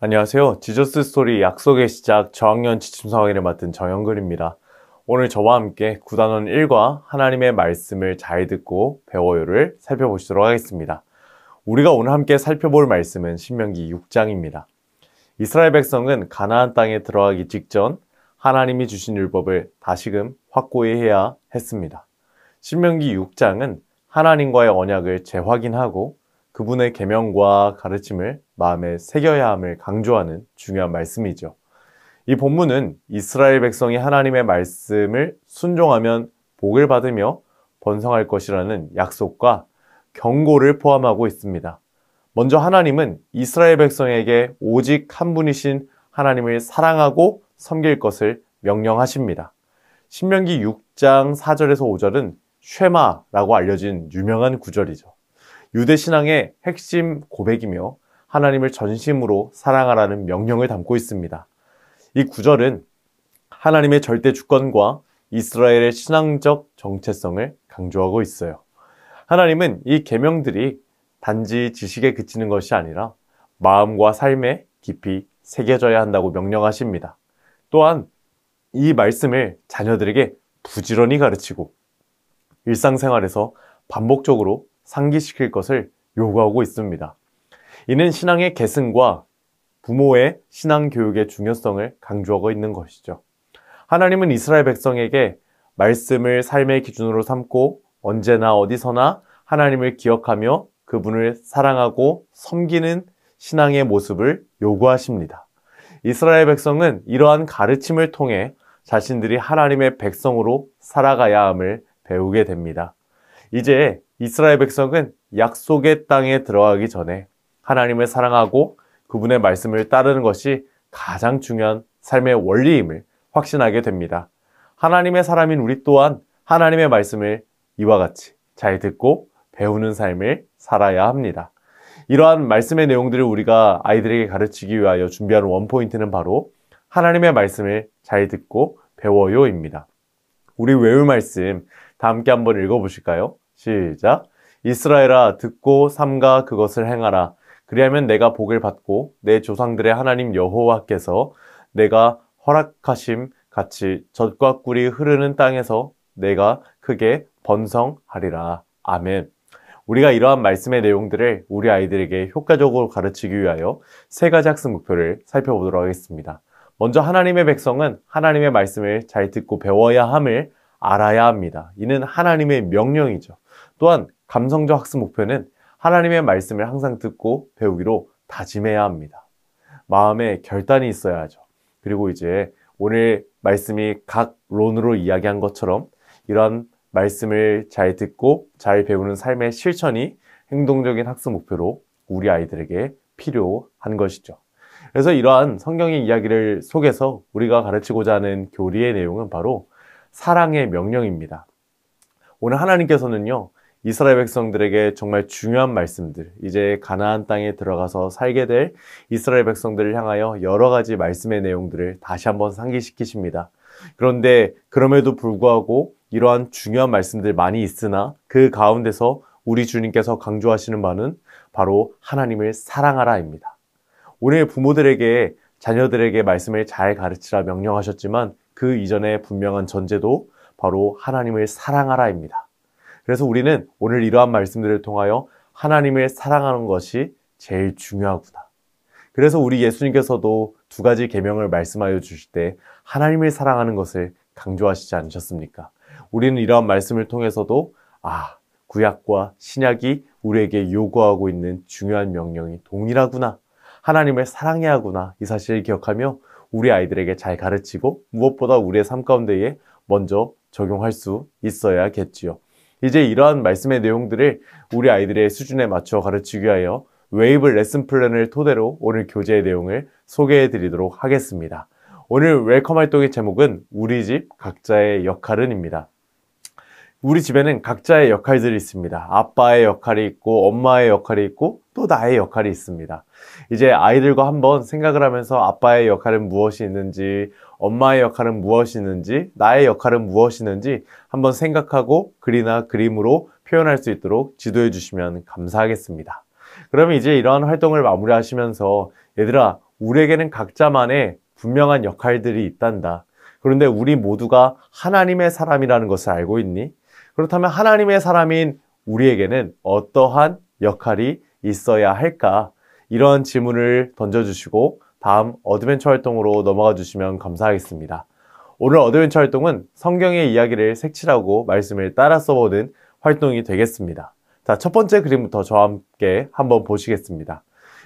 안녕하세요. 지저스 스토리 약속의 시작 저학년 지침서강의를 맡은 정영근입니다. 오늘 저와 함께 구단원 1과 하나님의 말씀을 잘 듣고 배워요를 살펴보시도록 하겠습니다. 우리가 오늘 함께 살펴볼 말씀은 신명기 6장입니다. 이스라엘 백성은 가나안 땅에 들어가기 직전 하나님이 주신 율법을 다시금 확고히 해야 했습니다. 신명기 6장은 하나님과의 언약을 재확인하고 그분의 계명과 가르침을 마음에 새겨야 함을 강조하는 중요한 말씀이죠. 이 본문은 이스라엘 백성이 하나님의 말씀을 순종하면 복을 받으며 번성할 것이라는 약속과 경고를 포함하고 있습니다. 먼저 하나님은 이스라엘 백성에게 오직 한 분이신 하나님을 사랑하고 섬길 것을 명령하십니다. 신명기 6장 4절에서 5절은 쉐마라고 알려진 유명한 구절이죠. 유대 신앙의 핵심 고백이며 하나님을 전심으로 사랑하라는 명령을 담고 있습니다. 이 구절은 하나님의 절대 주권과 이스라엘의 신앙적 정체성을 강조하고 있어요. 하나님은 이 계명들이 단지 지식에 그치는 것이 아니라 마음과 삶에 깊이 새겨져야 한다고 명령하십니다. 또한 이 말씀을 자녀들에게 부지런히 가르치고 일상생활에서 반복적으로 상기시킬 것을 요구하고 있습니다. 이는 신앙의 계승과 부모의 신앙 교육의 중요성을 강조하고 있는 것이죠. 하나님은 이스라엘 백성에게 말씀을 삶의 기준으로 삼고 언제나 어디서나 하나님을 기억하며 그분을 사랑하고 섬기는 신앙의 모습을 요구하십니다. 이스라엘 백성은 이러한 가르침을 통해 자신들이 하나님의 백성으로 살아가야 함을 배우게 됩니다. 이제 이스라엘 백성은 약속의 땅에 들어가기 전에 하나님을 사랑하고 그분의 말씀을 따르는 것이 가장 중요한 삶의 원리임을 확신하게 됩니다. 하나님의 사람인 우리 또한 하나님의 말씀을 이와 같이 잘 듣고 배우는 삶을 살아야 합니다. 이러한 말씀의 내용들을 우리가 아이들에게 가르치기 위하여 준비하는 원포인트는 바로 하나님의 말씀을 잘 듣고 배워요입니다. 우리 외울 말씀 다 함께 한번 읽어보실까요? 시작! 이스라엘아 듣고 삼가 그것을 행하라. 그리하면 내가 복을 받고 내 조상들의 하나님 여호와께서 내가 허락하심 같이 젖과 꿀이 흐르는 땅에서 내가 크게 번성하리라. 아멘. 우리가 이러한 말씀의 내용들을 우리 아이들에게 효과적으로 가르치기 위하여 세 가지 학습 목표를 살펴보도록 하겠습니다. 먼저 하나님의 백성은 하나님의 말씀을 잘 듣고 배워야 함을 알아야 합니다. 이는 하나님의 명령이죠. 또한 감성적 학습 목표는 하나님의 말씀을 항상 듣고 배우기로 다짐해야 합니다. 마음에 결단이 있어야 하죠. 그리고 이제 오늘 말씀이 각 론으로 이야기한 것처럼 이러한 말씀을 잘 듣고 잘 배우는 삶의 실천이 행동적인 학습 목표로 우리 아이들에게 필요한 것이죠. 그래서 이러한 성경의 이야기를 속에서 우리가 가르치고자 하는 교리의 내용은 바로 사랑의 명령입니다. 오늘 하나님께서는요, 이스라엘 백성들에게 정말 중요한 말씀들, 이제 가나안 땅에 들어가서 살게 될 이스라엘 백성들을 향하여 여러 가지 말씀의 내용들을 다시 한번 상기시키십니다. 그런데 그럼에도 불구하고 이러한 중요한 말씀들 많이 있으나 그 가운데서 우리 주님께서 강조하시는 바는 바로 하나님을 사랑하라입니다. 오늘 부모들에게 자녀들에게 말씀을 잘 가르치라 명령하셨지만 그 이전에 분명한 전제도 바로 하나님을 사랑하라입니다. 그래서 우리는 오늘 이러한 말씀들을 통하여 하나님을 사랑하는 것이 제일 중요하구나. 그래서 우리 예수님께서도 두 가지 계명을 말씀하여 주실 때 하나님을 사랑하는 것을 강조하시지 않으셨습니까? 우리는 이러한 말씀을 통해서도 구약과 신약이 우리에게 요구하고 있는 중요한 명령이 동일하구나. 하나님을 사랑해야 하구나. 이 사실을 기억하며 우리 아이들에게 잘 가르치고 무엇보다 우리의 삶 가운데에 먼저 적용할 수 있어야겠지요. 이제 이러한 말씀의 내용들을 우리 아이들의 수준에 맞춰 가르치기 위하여 웨이브 레슨 플랜을 토대로 오늘 교재의 내용을 소개해 드리도록 하겠습니다. 오늘 웰컴 활동의 제목은 우리 집 각자의 역할은입니다. 우리 집에는 각자의 역할들이 있습니다. 아빠의 역할이 있고 엄마의 역할이 있고 또 나의 역할이 있습니다. 이제 아이들과 한번 생각을 하면서 아빠의 역할은 무엇이 있는지, 엄마의 역할은 무엇이 있는지, 나의 역할은 무엇이 있는지 한번 생각하고 글이나 그림으로 표현할 수 있도록 지도해 주시면 감사하겠습니다. 그러면 이제 이러한 활동을 마무리하시면서 얘들아, 우리에게는 각자만의 분명한 역할들이 있단다. 그런데 우리 모두가 하나님의 사람이라는 것을 알고 있니? 그렇다면 하나님의 사람인 우리에게는 어떠한 역할이 있어야 할까? 이런 질문을 던져주시고 다음 어드벤처 활동으로 넘어가 주시면 감사하겠습니다. 오늘 어드벤처 활동은 성경의 이야기를 색칠하고 말씀을 따라 써보는 활동이 되겠습니다. 자, 첫 번째 그림부터 저와 함께 한번 보시겠습니다.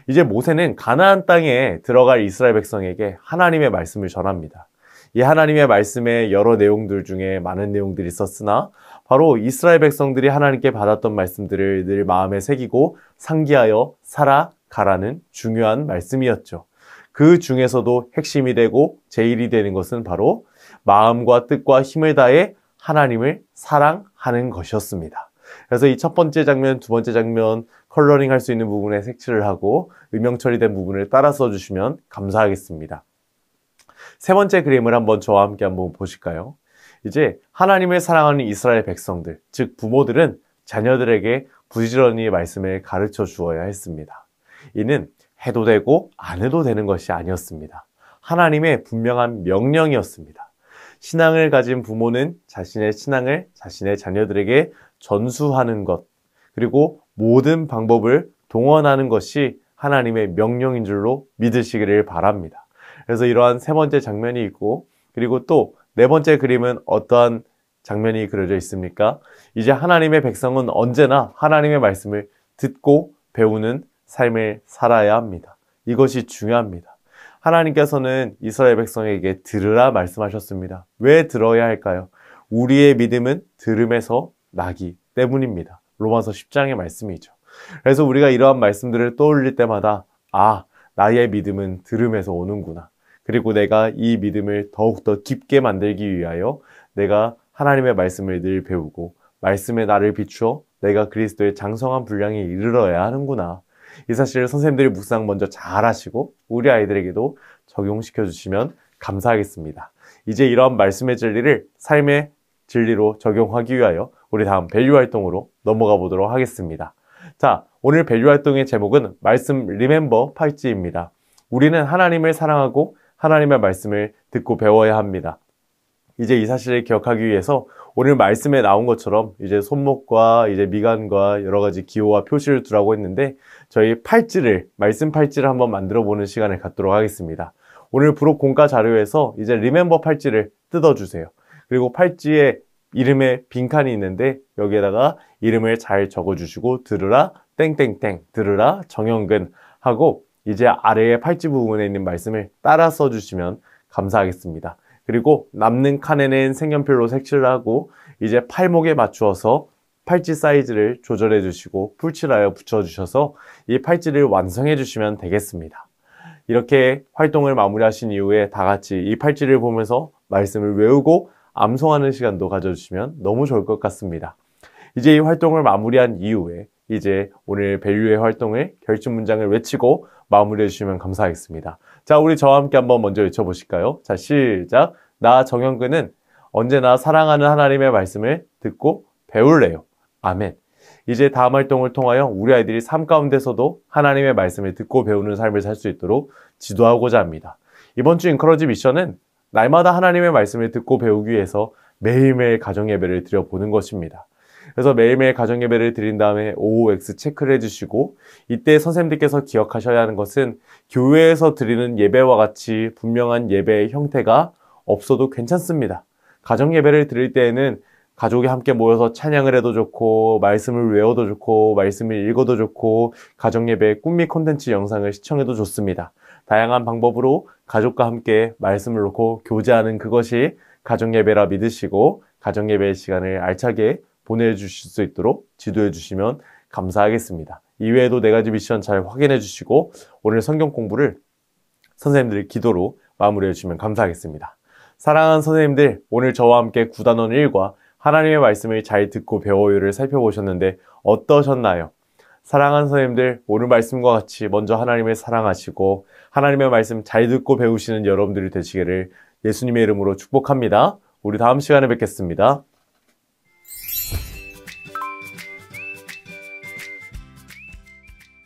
이제 모세는 가나안 땅에 들어갈 이스라엘 백성에게 하나님의 말씀을 전합니다. 이 하나님의 말씀의 여러 내용들 중에 많은 내용들이 있었으나 바로 이스라엘 백성들이 하나님께 받았던 말씀들을 늘 마음에 새기고 상기하여 살아가라는 중요한 말씀이었죠. 그 중에서도 핵심이 되고 제일이 되는 것은 바로 마음과 뜻과 힘을 다해 하나님을 사랑하는 것이었습니다. 그래서 이 첫 번째 장면, 두 번째 장면 컬러링 할 수 있는 부분에 색칠을 하고 음영 처리된 부분을 따라 써주시면 감사하겠습니다. 세 번째 그림을 한번 저와 함께 한번 보실까요? 이제 하나님을 사랑하는 이스라엘 백성들, 즉 부모들은 자녀들에게 부지런히 말씀을 가르쳐 주어야 했습니다. 이는 해도 되고 안 해도 되는 것이 아니었습니다. 하나님의 분명한 명령이었습니다. 신앙을 가진 부모는 자신의 신앙을 자신의 자녀들에게 전수하는 것, 그리고 모든 방법을 동원하는 것이 하나님의 명령인 줄로 믿으시기를 바랍니다. 그래서 이러한 세 번째 장면이 있고, 그리고 또 네 번째 그림은 어떠한 장면이 그려져 있습니까? 이제 하나님의 백성은 언제나 하나님의 말씀을 듣고 배우는 삶을 살아야 합니다. 이것이 중요합니다. 하나님께서는 이스라엘 백성에게 들으라 말씀하셨습니다. 왜 들어야 할까요? 우리의 믿음은 들음에서 나기 때문입니다. 로마서 10장의 말씀이죠. 그래서 우리가 이러한 말씀들을 떠올릴 때마다 나의 믿음은 들음에서 오는구나. 그리고 내가 이 믿음을 더욱더 깊게 만들기 위하여 내가 하나님의 말씀을 늘 배우고 말씀에 나를 비추어 내가 그리스도의 장성한 분량에 이르러야 하는구나. 이 사실을 선생님들이 묵상 먼저 잘 하시고 우리 아이들에게도 적용시켜 주시면 감사하겠습니다. 이제 이러한 말씀의 진리를 삶의 진리로 적용하기 위하여 우리 다음 밸류 활동으로 넘어가 보도록 하겠습니다. 자, 오늘 밸류 활동의 제목은 말씀 리멤버 팔찌입니다. 우리는 하나님을 사랑하고 하나님의 말씀을 듣고 배워야 합니다. 이제 이 사실을 기억하기 위해서 오늘 말씀에 나온 것처럼 이제 손목과 이제 미간과 여러 가지 기호와 표시를 두라고 했는데 저희 말씀 팔찌를 한번 만들어 보는 시간을 갖도록 하겠습니다. 오늘 부록 공과 자료에서 이제 리멤버 팔찌를 뜯어주세요. 그리고 팔찌에 이름의 빈칸이 있는데 여기에다가 이름을 잘 적어주시고 들으라 땡땡땡 들으라 정영근 하고 이제 아래의 팔찌 부분에 있는 말씀을 따라 써주시면 감사하겠습니다. 그리고 남는 칸에는 색연필로 색칠을 하고 이제 팔목에 맞추어서 팔찌 사이즈를 조절해 주시고 풀칠하여 붙여주셔서 이 팔찌를 완성해 주시면 되겠습니다. 이렇게 활동을 마무리하신 이후에 다 같이 이 팔찌를 보면서 말씀을 외우고 암송하는 시간도 가져주시면 너무 좋을 것 같습니다. 이제 이 활동을 마무리한 이후에 이제 오늘 밸류의 활동을 결심 문장을 외치고 마무리해 주시면 감사하겠습니다. 자, 우리 저와 함께 한번 먼저 외쳐보실까요? 자, 시작! 나 정영근은 언제나 사랑하는 하나님의 말씀을 듣고 배울래요. 아멘. 이제 다음 활동을 통하여 우리 아이들이 삶 가운데서도 하나님의 말씀을 듣고 배우는 삶을 살 수 있도록 지도하고자 합니다. 이번 주 인커러지 미션은 날마다 하나님의 말씀을 듣고 배우기 위해서 매일매일 가정예배를 드려보는 것입니다. 그래서 매일매일 가정예배를 드린 다음에 OOX 체크를 해주시고 이때 선생님들께서 기억하셔야 하는 것은 교회에서 드리는 예배와 같이 분명한 예배의 형태가 없어도 괜찮습니다. 가정예배를 드릴 때에는 가족이 함께 모여서 찬양을 해도 좋고 말씀을 외워도 좋고 말씀을 읽어도 좋고 가정예배 꿈미 콘텐츠 영상을 시청해도 좋습니다. 다양한 방법으로 가족과 함께 말씀을 놓고 교제하는 그것이 가정예배라 믿으시고 가정예배의 시간을 알차게 보내주실 수 있도록 지도해 주시면 감사하겠습니다. 이외에도 4가지 미션 잘 확인해 주시고 오늘 성경 공부를 선생님들의 기도로 마무리해 주시면 감사하겠습니다. 사랑하는 선생님들, 오늘 저와 함께 구단원 1과 하나님의 말씀을 잘 듣고 배워요를 살펴보셨는데 어떠셨나요? 사랑하는 선생님들, 오늘 말씀과 같이 먼저 하나님을 사랑하시고 하나님의 말씀 잘 듣고 배우시는 여러분들이 되시기를 예수님의 이름으로 축복합니다. 우리 다음 시간에 뵙겠습니다.